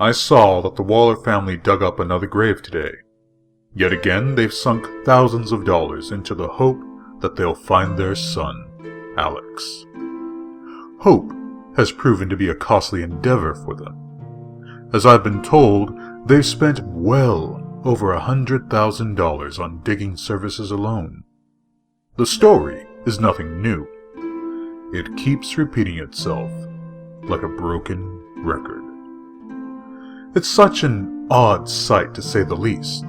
I saw that the Waller family dug up another grave today. Yet again, they've sunk thousands of dollars into the hope that they'll find their son, Alex. Hope has proven to be a costly endeavor for them. As I've been told, they've spent well over $100,000 on digging services alone. The story is nothing new. It keeps repeating itself like a broken record. It's such an odd sight, to say the least.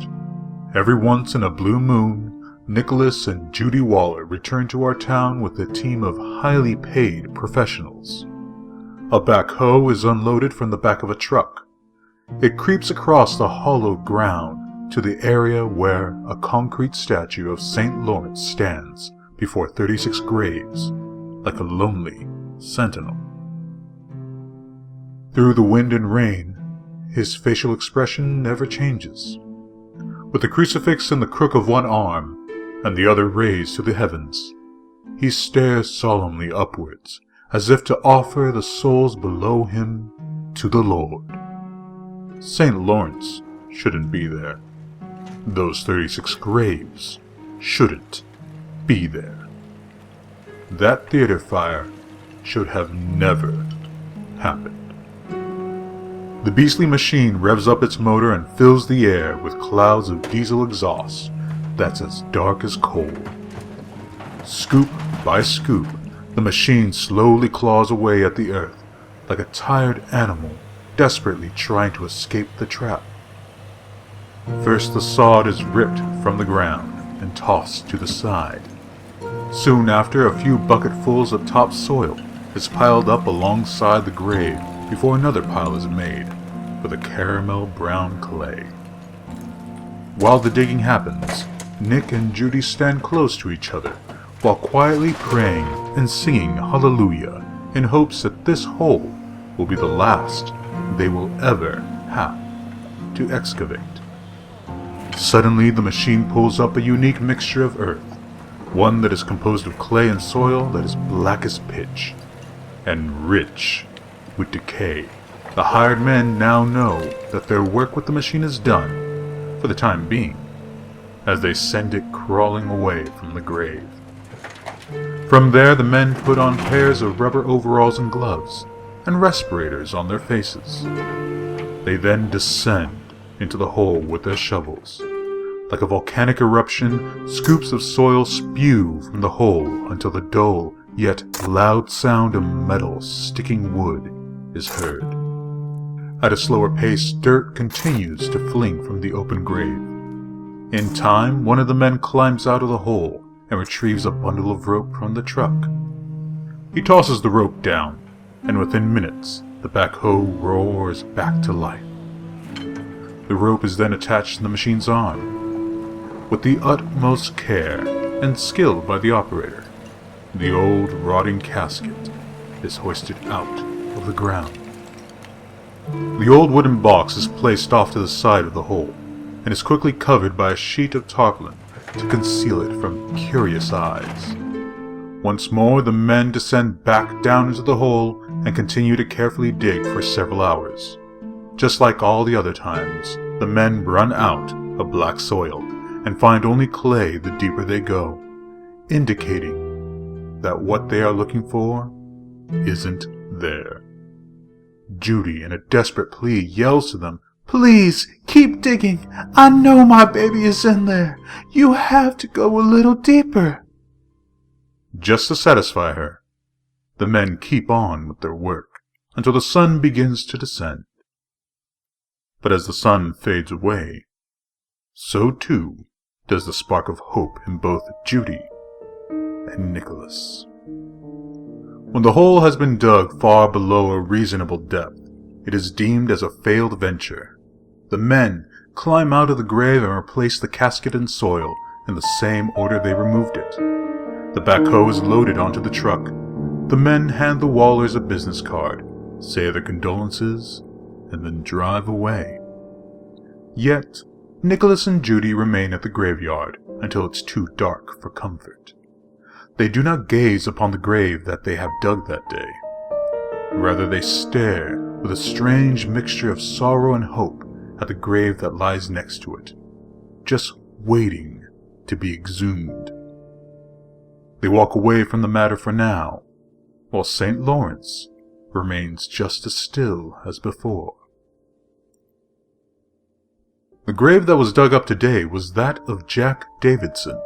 Every once in a blue moon, Nicholas and Judy Waller return to our town with a team of highly paid professionals. A backhoe is unloaded from the back of a truck. It creeps across the hollowed ground to the area where a concrete statue of St. Lawrence stands before 36 graves, like a lonely sentinel. Through the wind and rain, his facial expression never changes. With the crucifix in the crook of one arm and the other raised to the heavens, he stares solemnly upwards, as if to offer the souls below him to the Lord. St. Lawrence shouldn't be there. Those 36 graves shouldn't be there. That theater fire should have never happened. The beastly machine revs up its motor and fills the air with clouds of diesel exhaust that's as dark as coal. Scoop by scoop, the machine slowly claws away at the earth like a tired animal desperately trying to escape the trap. First, the sod is ripped from the ground and tossed to the side. Soon after, a few bucketfuls of topsoil is piled up alongside the grave before another pile is made with a caramel brown clay. While the digging happens, Nick and Judy stand close to each other while quietly praying and singing hallelujah in hopes that this hole will be the last they will ever have to excavate. Suddenly, the machine pulls up a unique mixture of earth, one that is composed of clay and soil that is black as pitch and rich with decay. The hired men now know that their work with the machine is done, for the time being, as they send it crawling away from the grave. From there, the men put on pairs of rubber overalls and gloves, and respirators on their faces. They then descend into the hole with their shovels. Like a volcanic eruption, scoops of soil spew from the hole until the dull yet loud sound of metal sticking wood is heard. At a slower pace, dirt continues to fling from the open grave. In time, one of the men climbs out of the hole and retrieves a bundle of rope from the truck. He tosses the rope down, and within minutes, the backhoe roars back to life. The rope is then attached to the machine's arm. With the utmost care and skill by the operator, the old rotting casket is hoisted out of the ground. The old wooden box is placed off to the side of the hole, and is quickly covered by a sheet of tarpaulin to conceal it from curious eyes. Once more, the men descend back down into the hole and continue to carefully dig for several hours. Just like all the other times, the men run out of black soil and find only clay the deeper they go, indicating that what they are looking for isn't there. Judy, in a desperate plea, yells to them, "Please, keep digging. I know my baby is in there. You have to go a little deeper." Just to satisfy her, the men keep on with their work until the sun begins to descend. But as the sun fades away, so too does the spark of hope in both Judy and Nicholas. When the hole has been dug far below a reasonable depth, it is deemed as a failed venture. The men climb out of the grave and replace the casket and soil in the same order they removed it. The backhoe is loaded onto the truck. The men hand the Wallers a business card, say their condolences, and then drive away. Yet, Nicholas and Judy remain at the graveyard until it's too dark for comfort. They do not gaze upon the grave that they have dug that day. Rather, they stare with a strange mixture of sorrow and hope at the grave that lies next to it, just waiting to be exhumed. They walk away from the matter for now, while St. Lawrence remains just as still as before. The grave that was dug up today was that of Jack Davidson.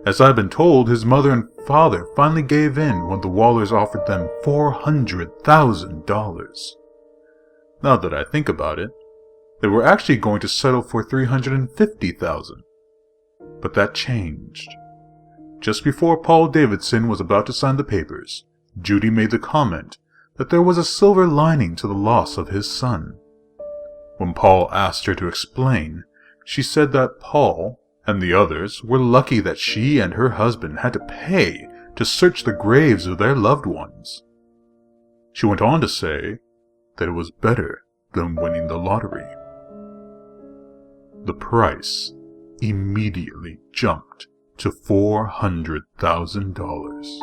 As I've been told, his mother and father finally gave in when the Wallers offered them $400,000. Now that I think about it, they were actually going to settle for $350,000. But that changed. Just before Paul Davidson was about to sign the papers, Judy made the comment that there was a silver lining to the loss of his son. When Paul asked her to explain, she said that Paul and the others were lucky that she and her husband had to pay to search the graves of their loved ones. She went on to say that it was better than winning the lottery. The price immediately jumped to $400,000.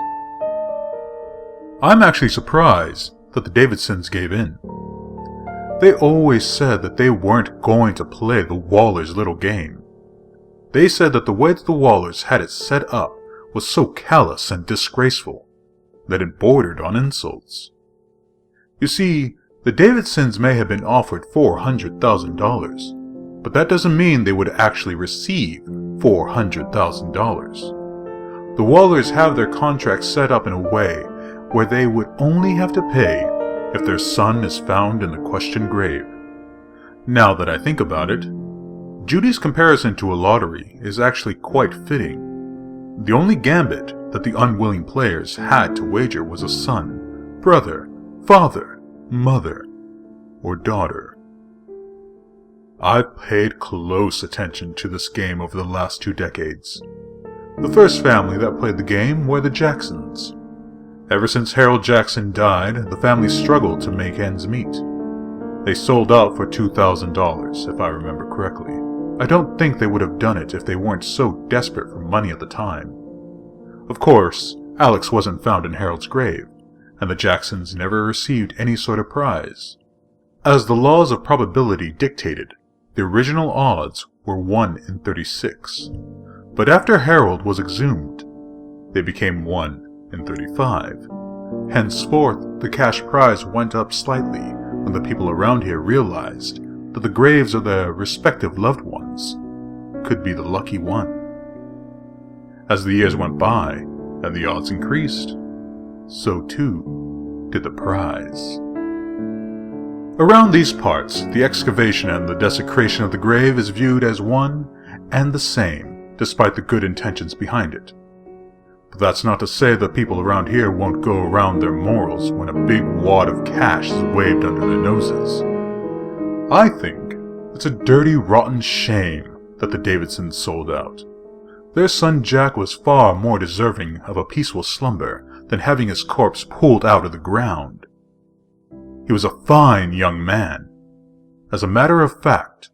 I'm actually surprised that the Davidsons gave in. They always said that they weren't going to play the Wallers' little game. They said that the way that the Wallers had it set up was so callous and disgraceful that it bordered on insults. You see, the Davidsons may have been offered $400,000, but that doesn't mean they would actually receive $400,000. The Wallers have their contract set up in a way where they would only have to pay if their son is found in the questioned grave. Now that I think about it, Judy's comparison to a lottery is actually quite fitting. The only gambit that the unwilling players had to wager was a son, brother, father, mother, or daughter. I've paid close attention to this game over the last 2 decades. The first family that played the game were the Jacksons. Ever since Harold Jackson died, the family struggled to make ends meet. They sold out for $2,000, if I remember correctly. I don't think they would have done it if they weren't so desperate for money at the time. Of course, Alex wasn't found in Harold's grave, and the Jacksons never received any sort of prize. As the laws of probability dictated, the original odds were 1 in 36. But after Harold was exhumed, they became 1 in 35. Henceforth, the cash prize went up slightly when the people around here realized that the graves of their respective loved ones could be the lucky one. As the years went by and the odds increased, so too did the prize. Around these parts, the excavation and the desecration of the grave is viewed as one and the same, despite the good intentions behind it. But that's not to say that people around here won't go around their morals when a big wad of cash is waved under their noses. I think it's a dirty, rotten shame that the Davidsons sold out. Their son Jack was far more deserving of a peaceful slumber than having his corpse pulled out of the ground. He was a fine young man. As a matter of fact,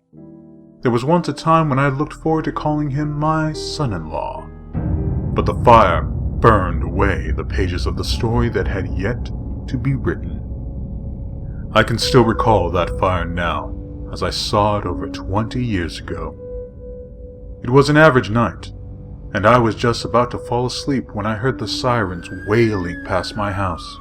there was once a time when I looked forward to calling him my son-in-law. But the fire burned away the pages of the story that had yet to be written. I can still recall that fire now, as I saw it over 20 years ago. It was an average night, and I was just about to fall asleep when I heard the sirens wailing past my house.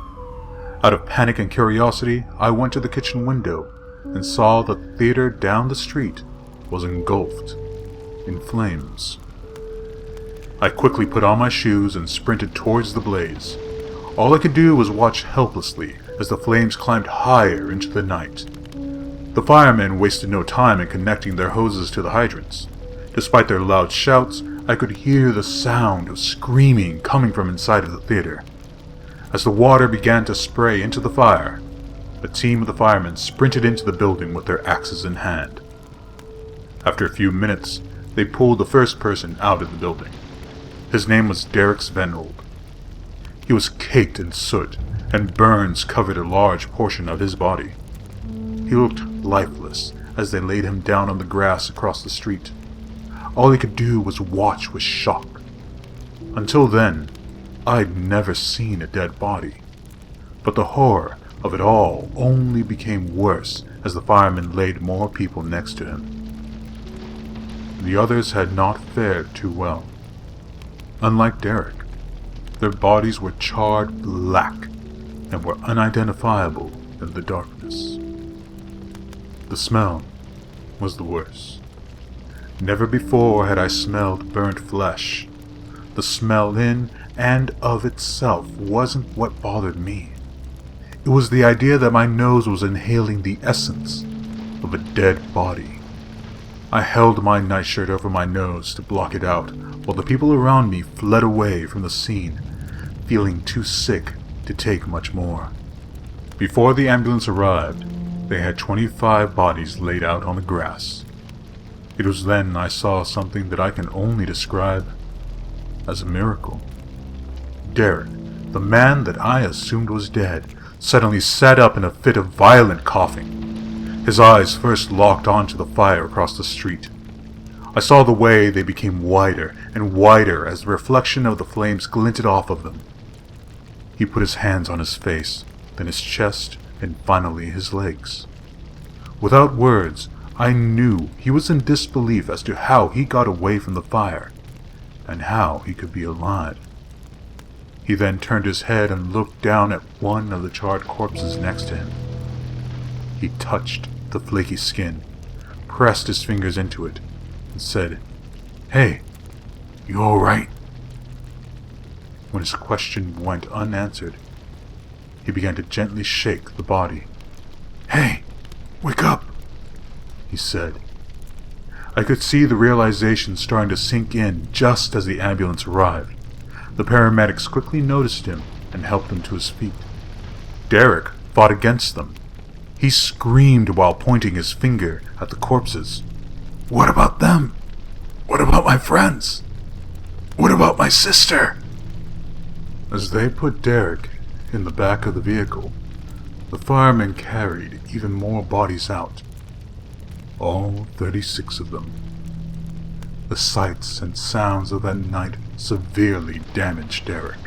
Out of panic and curiosity, I went to the kitchen window and saw that the theater down the street was engulfed in flames. I quickly put on my shoes and sprinted towards the blaze. All I could do was watch helplessly as the flames climbed higher into the night. The firemen wasted no time in connecting their hoses to the hydrants. Despite their loud shouts, I could hear the sound of screaming coming from inside of the theater. As the water began to spray into the fire, a team of the firemen sprinted into the building with their axes in hand. After a few minutes, they pulled the first person out of the building. His name was Derek Svenrold. He was caked in soot, and burns covered a large portion of his body. He looked lifeless as they laid him down on the grass across the street. All he could do was watch with shock. Until then, I'd never seen a dead body. But the horror of it all only became worse as the fireman laid more people next to him. The others had not fared too well. Unlike Derek, their bodies were charred black and were unidentifiable in the darkness. The smell was the worst. Never before had I smelled burnt flesh. The smell in and of itself wasn't what bothered me. It was the idea that my nose was inhaling the essence of a dead body. I held my nightshirt over my nose to block it out, while the people around me fled away from the scene, feeling too sick to take much more. Before the ambulance arrived, they had 25 bodies laid out on the grass. It was then I saw something that I can only describe as a miracle. Derek, the man that I assumed was dead, suddenly sat up in a fit of violent coughing. His eyes first locked onto the fire across the street. I saw the way they became wider and wider as the reflection of the flames glinted off of them. He put his hands on his face, then his chest, and finally his legs. Without words, I knew he was in disbelief as to how he got away from the fire, and how he could be alive. He then turned his head and looked down at one of the charred corpses next to him. He touched the flaky skin, pressed his fingers into it, and said, "Hey, you alright?" When his question went unanswered, he began to gently shake the body. "Hey, wake up," he said. I could see the realization starting to sink in just as the ambulance arrived. The paramedics quickly noticed him and helped him to his feet. Derek fought against them. He screamed while pointing his finger at the corpses. "What about them? What about my friends? What about my sister?" As they put Derek in the back of the vehicle, the firemen carried even more bodies out. All 36 of them. The sights and sounds of that night severely damaged Derek.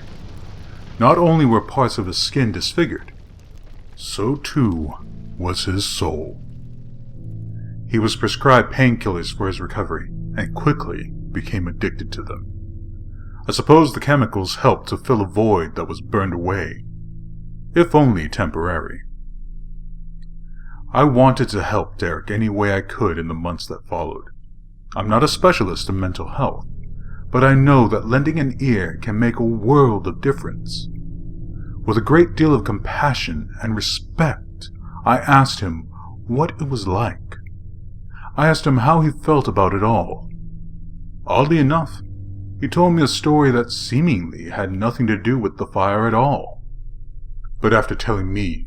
Not only were parts of his skin disfigured, so too was his soul. He was prescribed painkillers for his recovery, and quickly became addicted to them. I suppose the chemicals helped to fill a void that was burned away, if only temporary. I wanted to help Derek any way I could in the months that followed. I'm not a specialist in mental health, but I know that lending an ear can make a world of difference. With a great deal of compassion and respect, I asked him what it was like. I asked him how he felt about it all. Oddly enough, he told me a story that seemingly had nothing to do with the fire at all. But after telling me,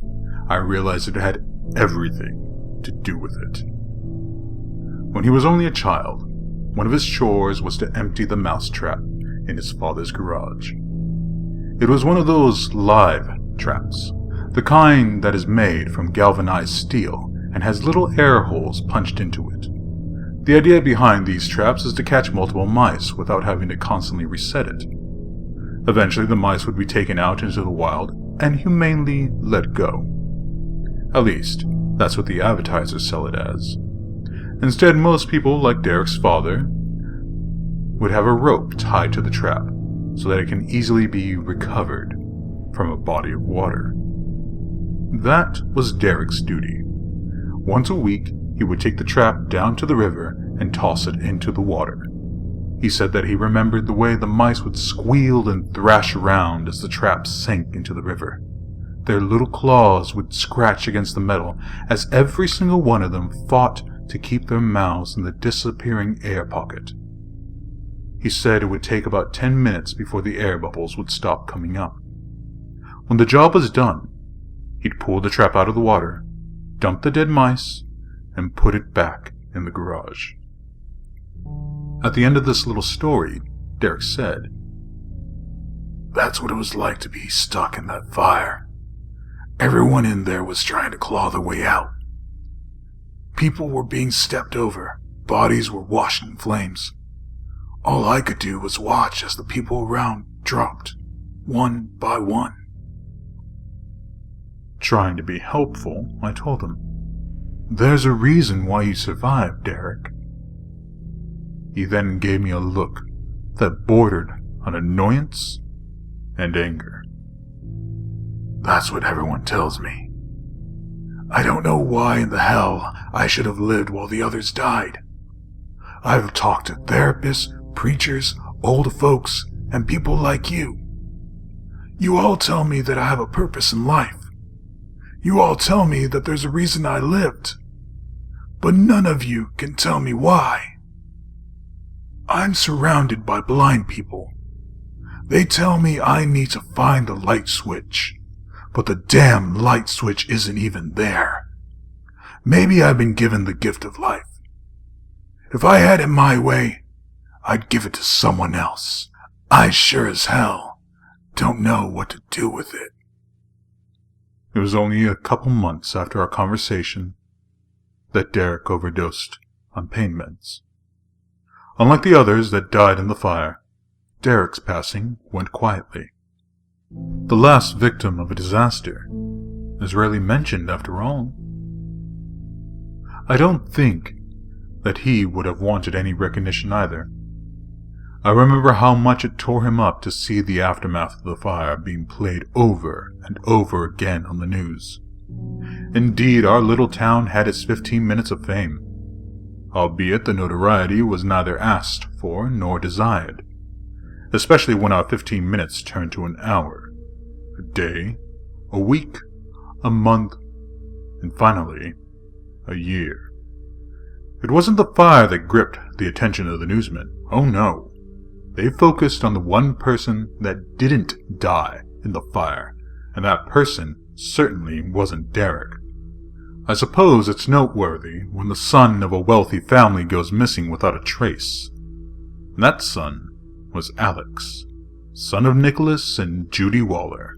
I realized it had everything to do with it. When he was only a child, one of his chores was to empty the mousetrap in his father's garage. It was one of those live traps, the kind that is made from galvanized steel and has little air holes punched into it. The idea behind these traps is to catch multiple mice without having to constantly reset it. Eventually the mice would be taken out into the wild and humanely let go. At least, that's what the advertisers sell it as. Instead, most people, like Derek's father, would have a rope tied to the trap so that it can easily be recovered from a body of water. That was Derek's duty. Once a week, he would take the trap down to the river and toss it into the water. He said that he remembered the way the mice would squeal and thrash around as the trap sank into the river. Their little claws would scratch against the metal as every single one of them fought to keep their mouths in the disappearing air pocket. He said it would take about 10 minutes before the air bubbles would stop coming up. When the job was done, he'd pull the trap out of the water, dump the dead mice, and put it back in the garage. At the end of this little story, Derek said, "That's what it was like to be stuck in that fire. Everyone in there was trying to claw their way out. People were being stepped over, bodies were washed in flames. All I could do was watch as the people around dropped, one by one." Trying to be helpful, I told him, "There's a reason why you survived, Derek." He then gave me a look that bordered on annoyance and anger. "That's what everyone tells me. I don't know why in the hell I should have lived while the others died. I've talked to therapists, preachers, old folks, and people like you. You all tell me that I have a purpose in life. You all tell me that there's a reason I lived. But none of you can tell me why. I'm surrounded by blind people. They tell me I need to find the light switch, but the damn light switch isn't even there. Maybe I've been given the gift of life. If I had it my way, I'd give it to someone else. I sure as hell don't know what to do with it." It was only a couple months after our conversation that Derek overdosed on pain meds. Unlike the others that died in the fire, Derek's passing went quietly. The last victim of a disaster is rarely mentioned after all. I don't think that he would have wanted any recognition either. I remember how much it tore him up to see the aftermath of the fire being played over and over again on the news. Indeed, our little town had its 15 minutes of fame, albeit the notoriety was neither asked for nor desired, especially when our 15 minutes turned to an hour, a day, a week, a month, and finally, a year. It wasn't the fire that gripped the attention of the newsmen. Oh no. They focused on the one person that didn't die in the fire, and that person certainly wasn't Derek. I suppose it's noteworthy when the son of a wealthy family goes missing without a trace. And that son was Alex, son of Nicholas and Judy Waller,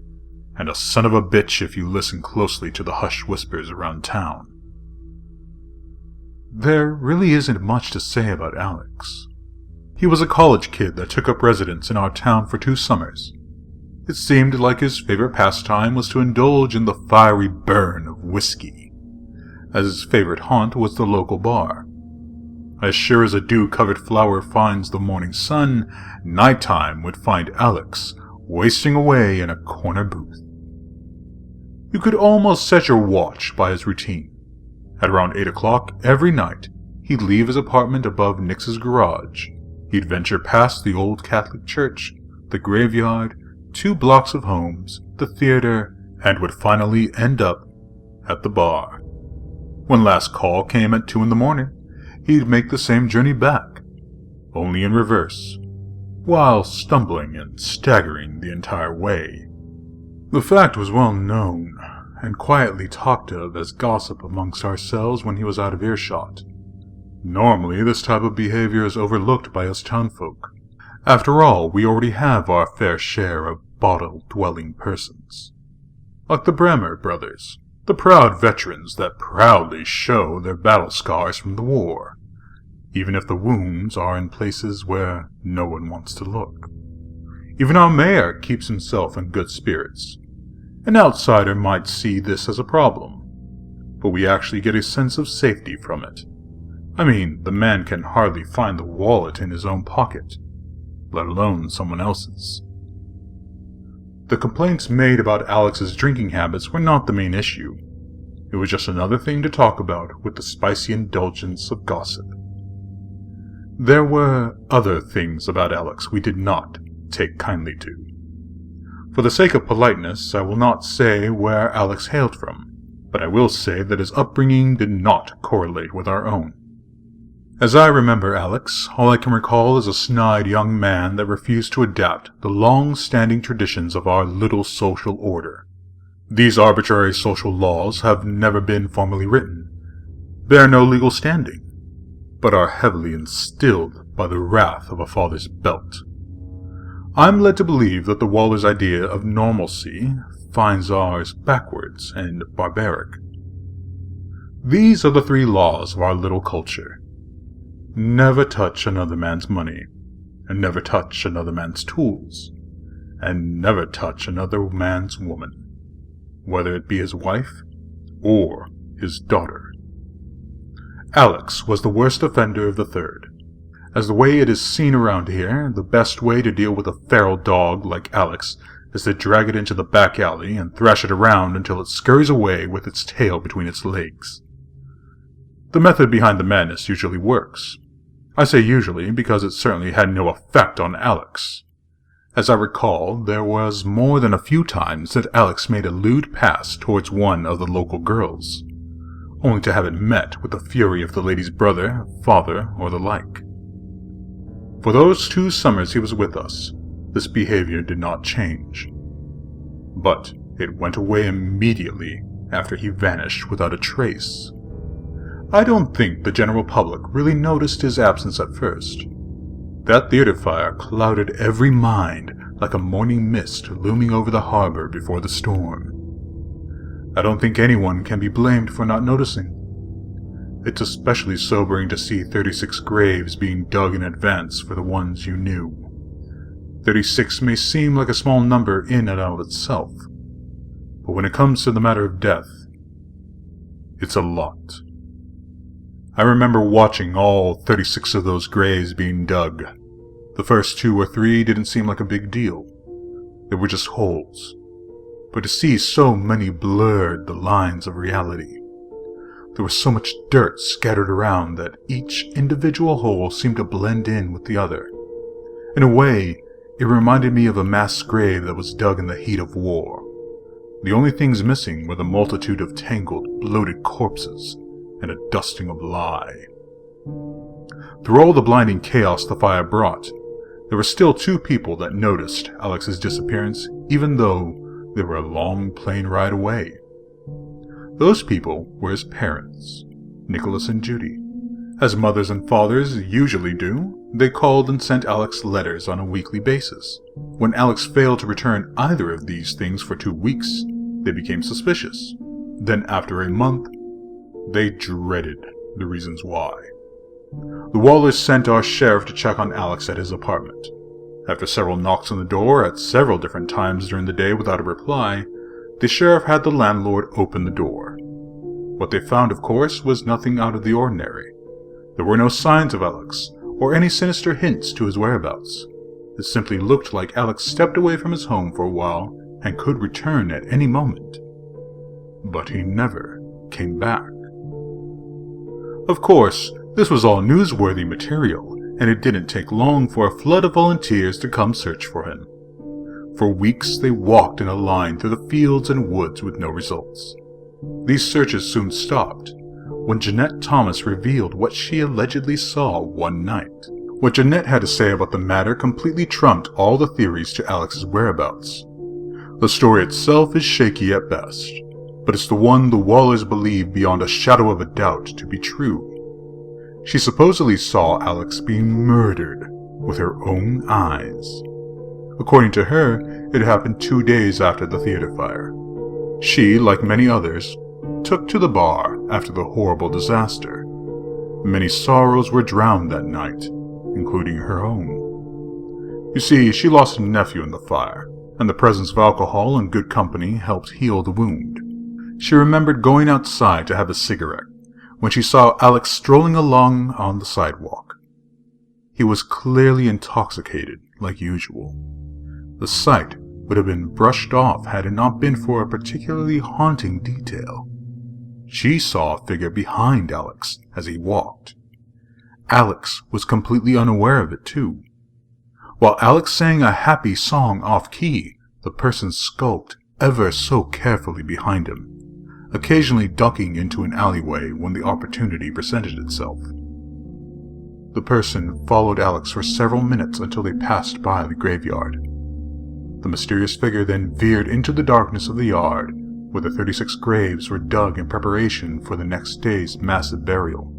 and a son of a bitch if you listen closely to the hushed whispers around town. There really isn't much to say about Alex. He was a college kid that took up residence in our town for 2 summers. It seemed like his favorite pastime was to indulge in the fiery burn of whiskey, as his favorite haunt was the local bar. As sure as a dew-covered flower finds the morning sun, nighttime would find Alex wasting away in a corner booth. You could almost set your watch by his routine. At around 8 o'clock every night, he'd leave his apartment above Nix's garage. He'd venture past the old Catholic church, the graveyard, 2 blocks of homes, the theater, and would finally end up at the bar. When last call came at 2 in the morning, he'd make the same journey back, only in reverse, while stumbling and staggering the entire way. The fact was well known, and quietly talked of as gossip amongst ourselves when he was out of earshot. Normally, this type of behavior is overlooked by us townfolk. After all, we already have our fair share of bottle-dwelling persons. Like the Bremer brothers, the proud veterans that proudly show their battle scars from the war, even if the wounds are in places where no one wants to look. Even our mayor keeps himself in good spirits. An outsider might see this as a problem, but we actually get a sense of safety from it. I mean, the man can hardly find the wallet in his own pocket, let alone someone else's. The complaints made about Alex's drinking habits were not the main issue. It was just another thing to talk about with the spicy indulgence of gossip. There were other things about Alex we did not take kindly to. For the sake of politeness, I will not say where Alex hailed from, but I will say that his upbringing did not correlate with our own. As I remember Alex, all I can recall is a snide young man that refused to adapt the long-standing traditions of our little social order. These arbitrary social laws have never been formally written, bear no legal standing, but are heavily instilled by the wrath of a father's belt. I'm led to believe that the Waller's idea of normalcy finds ours backwards and barbaric. These are the 3 laws of our little culture. Never touch another man's money, and never touch another man's tools, and never touch another man's woman. whether it be his wife or his daughter. Alex was the worst offender of the third. As the way it is seen around here, the best way to deal with a feral dog like Alex is to drag it into the back alley and thrash it around until it scurries away with its tail between its legs. The method behind the madness usually works. I say usually because it certainly had no effect on Alex. As I recall, there was more than a few times that Alex made a lewd pass towards one of the local girls, only to have it met with the fury of the lady's brother, father, or the like. For those 2 summers he was with us, this behavior did not change. But it went away immediately after he vanished without a trace. I don't think the general public really noticed his absence at first. That theater fire clouded every mind like a morning mist looming over the harbor before the storm. I don't think anyone can be blamed for not noticing. It's especially sobering to see 36 graves being dug in advance for the ones you knew. 36 may seem like a small number in and of itself, but when it comes to the matter of death, it's a lot. I remember watching all 36 of those graves being dug. The first 2 or 3 didn't seem like a big deal. They were just holes. But to see so many blurred the lines of reality. There was so much dirt scattered around that each individual hole seemed to blend in with the other. In a way, it reminded me of a mass grave that was dug in the heat of war. The only things missing were the multitude of tangled, bloated corpses and a dusting of lie. Through all the blinding chaos the fire brought, there were still 2 people that noticed Alex's disappearance, even though they were a long plane ride away. Those people were his parents, Nicholas and Judy. As mothers and fathers usually do, they called and sent Alex letters on a weekly basis. When Alex failed to return either of these things for 2 weeks, they became suspicious. Then after a month, they dreaded the reasons why. The Wallers sent our sheriff to check on Alex at his apartment. After several knocks on the door at several different times during the day without a reply, the sheriff had the landlord open the door. What they found, of course, was nothing out of the ordinary. There were no signs of Alex, or any sinister hints to his whereabouts. It simply looked like Alex stepped away from his home for a while and could return at any moment. But he never came back. Of course, this was all newsworthy material, and it didn't take long for a flood of volunteers to come search for him. For weeks they walked in a line through the fields and woods with no results. These searches soon stopped, when Jeanette Thomas revealed what she allegedly saw one night. What Jeanette had to say about the matter completely trumped all the theories to Alex's whereabouts. The story itself is shaky at best, but it's the one the Wallers believe beyond a shadow of a doubt to be true. She supposedly saw Alex being murdered with her own eyes. According to her, it happened 2 days after the theater fire. She, like many others, took to the bar after the horrible disaster. Many sorrows were drowned that night, including her own. You see, she lost a nephew in the fire, and the presence of alcohol and good company helped heal the wound. She remembered going outside to have a cigarette when she saw Alex strolling along on the sidewalk. He was clearly intoxicated, like usual. The sight would have been brushed off had it not been for a particularly haunting detail. She saw a figure behind Alex as he walked. Alex was completely unaware of it, too. While Alex sang a happy song off-key, the person skulked ever so carefully behind him, occasionally ducking into an alleyway when the opportunity presented itself. The person followed Alex for several minutes until they passed by the graveyard. The mysterious figure then veered into the darkness of the yard, where the 36 graves were dug in preparation for the next day's massive burial.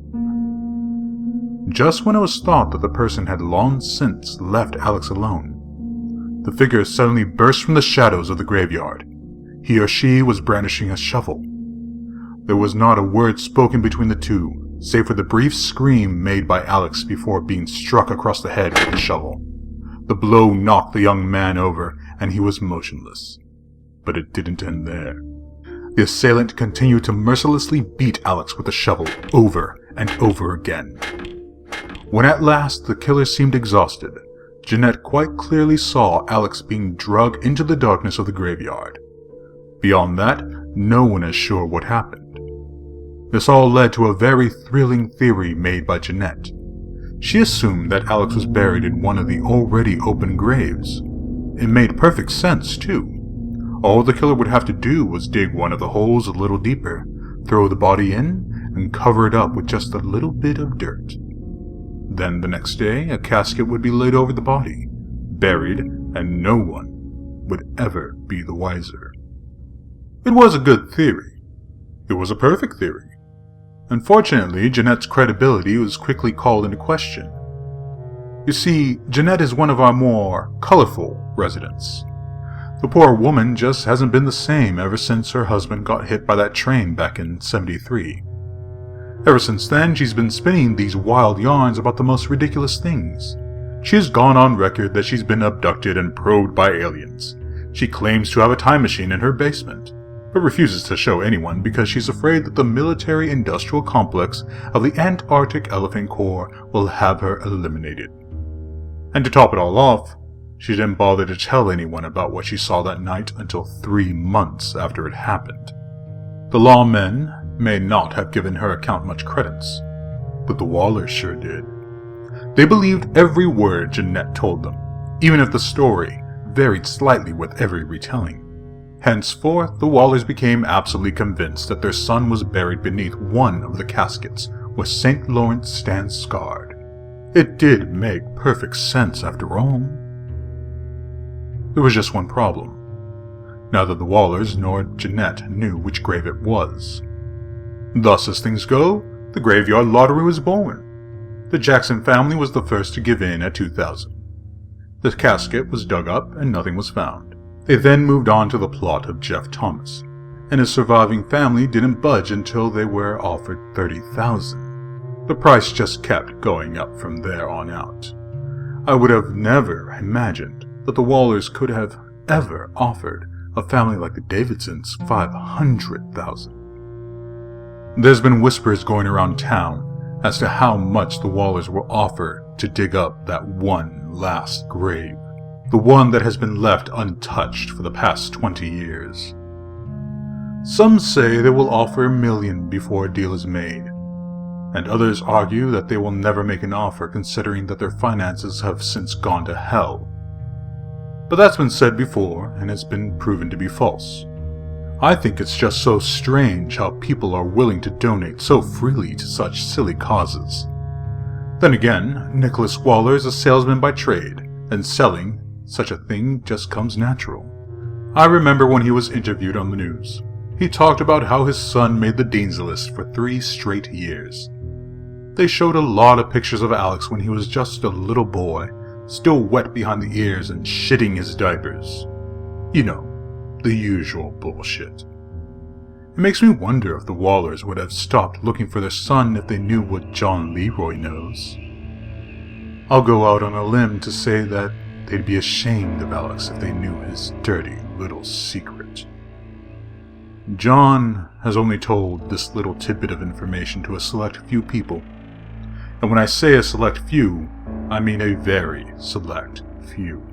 Just when it was thought that the person had long since left Alex alone, the figure suddenly burst from the shadows of the graveyard. He or she was brandishing a shovel. There was not a word spoken between the two, save for the brief scream made by Alex before being struck across the head with the shovel. The blow knocked the young man over, and he was motionless. But it didn't end there. The assailant continued to mercilessly beat Alex with a shovel over and over again. When at last the killer seemed exhausted, Jeanette quite clearly saw Alex being dragged into the darkness of the graveyard. Beyond that, no one is sure what happened. This all led to a very thrilling theory made by Jeanette. She assumed that Alex was buried in one of the already open graves. It made perfect sense, too. All the killer would have to do was dig one of the holes a little deeper, throw the body in, and cover it up with just a little bit of dirt. Then the next day, a casket would be laid over the body, buried, and no one would ever be the wiser. It was a good theory. It was a perfect theory. Unfortunately, Jeanette's credibility was quickly called into question. You see, Jeanette is one of our more colorful residents. The poor woman just hasn't been the same ever since her husband got hit by that train back in '73. Ever since then, she's been spinning these wild yarns about the most ridiculous things. She has gone on record that she's been abducted and probed by aliens. She claims to have a time machine in her basement, but refuses to show anyone because she's afraid that the military-industrial complex of the Antarctic Elephant Corps will have her eliminated. And to top it all off, she didn't bother to tell anyone about what she saw that night until 3 months after it happened. The lawmen may not have given her account much credence, but the Wallers sure did. They believed every word Jeanette told them, even if the story varied slightly with every retelling. Henceforth, the Wallers became absolutely convinced that their son was buried beneath one of the caskets where St. Lawrence stands scarred. It did make perfect sense after all. There was just one problem. Neither the Wallers nor Jeanette knew which grave it was. Thus, as things go, the graveyard lottery was born. The Jackson family was the first to give in at 2,000. The casket was dug up and nothing was found. They then moved on to the plot of Jeff Thomas, and his surviving family didn't budge until they were offered 30,000. The price just kept going up from there on out. I would have never imagined that the Wallers could have ever offered a family like the Davidsons 500,000. There's been whispers going around town as to how much the Wallers will offer to dig up that one last grave, the one that has been left untouched for the past 20 years. Some say they will offer $1 million before a deal is made, and others argue that they will never make an offer considering that their finances have since gone to hell. But that's been said before, and it's been proven to be false. I think it's just so strange how people are willing to donate so freely to such silly causes. Then again, Nicholas Waller is a salesman by trade, and selling such a thing just comes natural. I remember when he was interviewed on the news. He talked about how his son made the Dean's List for 3 straight years. They showed a lot of pictures of Alex when he was just a little boy, still wet behind the ears and shitting his diapers. You know, the usual bullshit. It makes me wonder if the Wallers would have stopped looking for their son if they knew what John Leroy knows. I'll go out on a limb to say that they'd be ashamed of Alex if they knew his dirty little secret. John has only told this little tidbit of information to a select few people. And when I say a select few, I mean a very select few.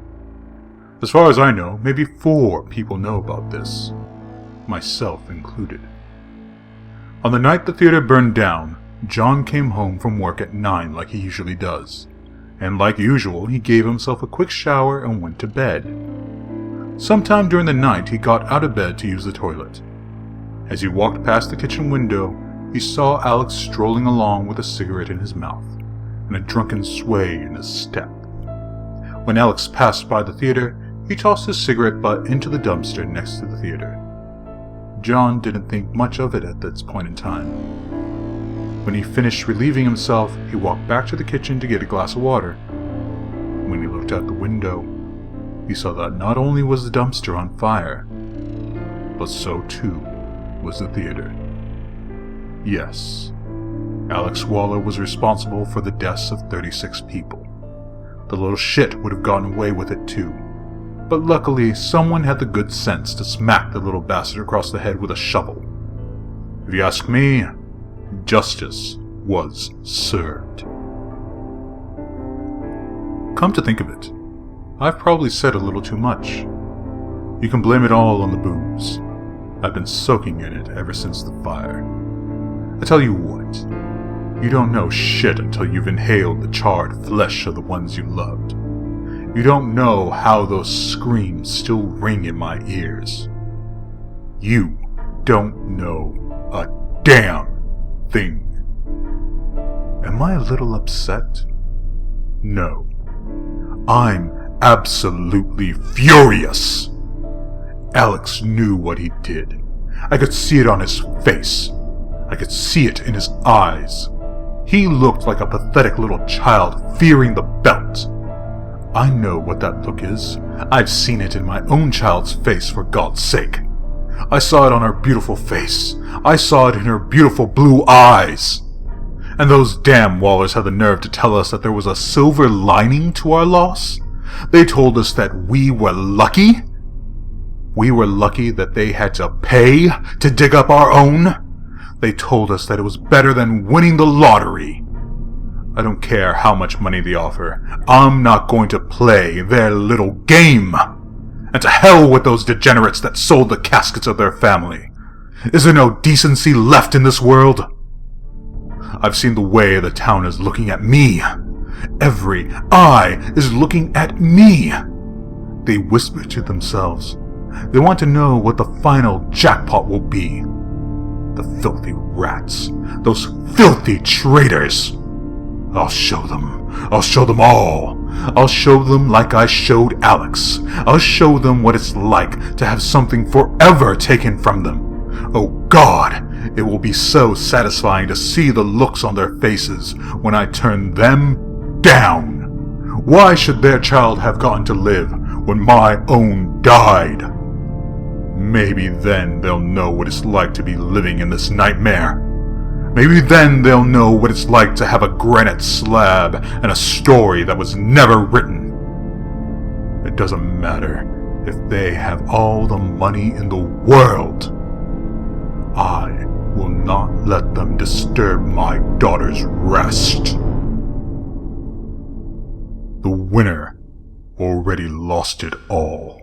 As far as I know, maybe 4 people know about this, myself included. On the night the theater burned down, John came home from work at 9 like he usually does, and like usual he gave himself a quick shower and went to bed. Sometime during the night he got out of bed to use the toilet. As he walked past the kitchen window, he saw Alex strolling along with a cigarette in his mouth and a drunken sway in his step. When Alex passed by the theater, he tossed his cigarette butt into the dumpster next to the theater. John didn't think much of it at this point in time. When he finished relieving himself, he walked back to the kitchen to get a glass of water. When he looked out the window, he saw that not only was the dumpster on fire, but so too was the theater. Yes, Alex Waller was responsible for the deaths of 36 people. The little shit would have gotten away with it too. but luckily someone had the good sense to smack the little bastard across the head with a shovel. If you ask me, justice was served. Come to think of it, I've probably said a little too much. You can blame it all on the booze. I've been soaking in it ever since the fire. I tell you what, you don't know shit until you've inhaled the charred flesh of the ones you loved. You don't know how those screams still ring in my ears. You don't know a damn thing. Am I a little upset? No. I'm absolutely furious. Alex knew what he did. I could see it on his face. I could see it in his eyes. He looked like a pathetic little child fearing the belt. I know what that look is. I've seen it in my own child's face, for God's sake. I saw it on her beautiful face. I saw it in her beautiful blue eyes. And those damn Wallers had the nerve to tell us that there was a silver lining to our loss? They told us that we were lucky? We were lucky that they had to pay to dig up our own? They told us that it was better than winning the lottery. I don't care how much money they offer. I'm not going to play their little game. And to hell with those degenerates that sold the caskets of their family. Is there no decency left in this world? I've seen the way the town is looking at me. Every eye is looking at me. They whisper to themselves. They want to know what the final jackpot will be. The filthy rats. Those filthy traitors. I'll show them. I'll show them all. I'll show them like I showed Alex. I'll show them what it's like to have something forever taken from them. Oh God, it will be so satisfying to see the looks on their faces when I turn them down. Why should their child have gotten to live when my own died? Maybe then they'll know what it's like to be living in this nightmare. Maybe then they'll know what it's like to have a granite slab and a story that was never written. It doesn't matter if they have all the money in the world. I will not let them disturb my daughter's rest. The winner already lost it all.